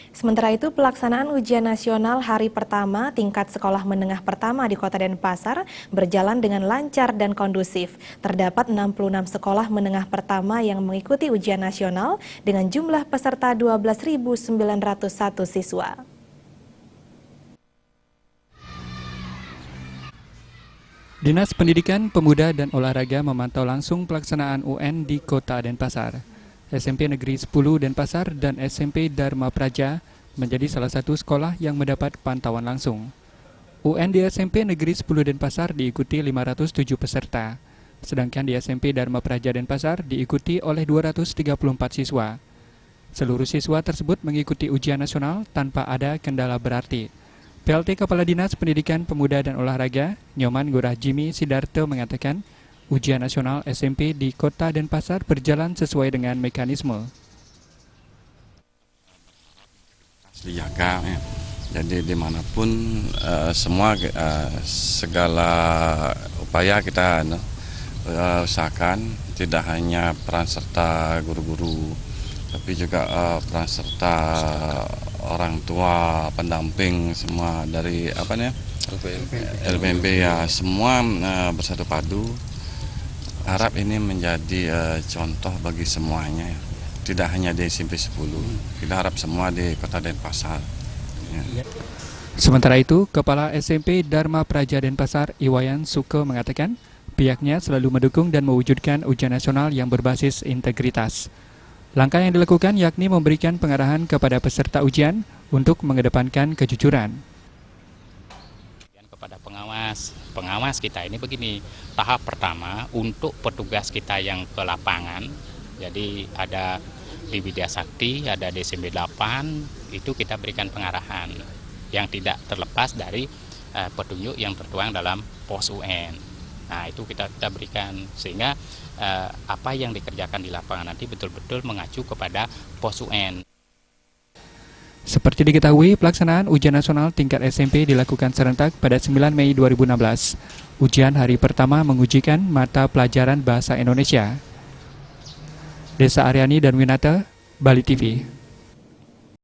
Sementara itu, pelaksanaan ujian nasional hari pertama tingkat sekolah menengah pertama di Kota Denpasar berjalan dengan lancar dan kondusif. Terdapat 66 sekolah menengah pertama yang mengikuti ujian nasional dengan jumlah peserta 12.901 siswa. Dinas Pendidikan, Pemuda dan Olahraga memantau langsung pelaksanaan UN di Kota Denpasar. SMP Negeri 10 Denpasar dan SMP Dharma Praja menjadi salah satu sekolah yang mendapat pantauan langsung. UN di SMP Negeri 10 Denpasar diikuti 507 peserta, sedangkan di SMP Dharma Praja Denpasar diikuti oleh 234 siswa. Seluruh siswa tersebut mengikuti ujian nasional tanpa ada kendala berarti. PLT Kepala Dinas Pendidikan Pemuda dan Olahraga, Nyoman Gurah Jimmy Sidarto mengatakan, ujian nasional SMP di Kota Denpasar berjalan sesuai dengan mekanisme. Dijaga, ya. Jadi dimanapun segala upaya kita usahakan, tidak hanya peran serta guru-guru, tapi juga peran serta orang tua, pendamping semua dari LPMP ya, semua bersatu padu. Harap ini menjadi contoh bagi semuanya, tidak hanya di SMP 10, kita harap semua di Kota Denpasar. Ya. Sementara itu, Kepala SMP Dharma Praja Denpasar, Iwayan Suko mengatakan, pihaknya selalu mendukung dan mewujudkan ujian nasional yang berbasis integritas. Langkah yang dilakukan yakni memberikan pengarahan kepada peserta ujian untuk mengedepankan kejujuran. Kepada pengawas kita ini begini, tahap pertama untuk petugas kita yang ke lapangan, jadi ada di Widya Sakti, ada di SMP 8, itu kita berikan pengarahan yang tidak terlepas dari petunjuk yang tertuang dalam pos UN. Nah, itu kita berikan sehingga apa yang dikerjakan di lapangan nanti betul-betul mengacu kepada pos UN. Seperti diketahui, pelaksanaan ujian nasional tingkat SMP dilakukan serentak pada 9 Mei 2016. Ujian hari pertama mengujikan mata pelajaran Bahasa Indonesia. Desa Aryani dan Winata, Bali TV.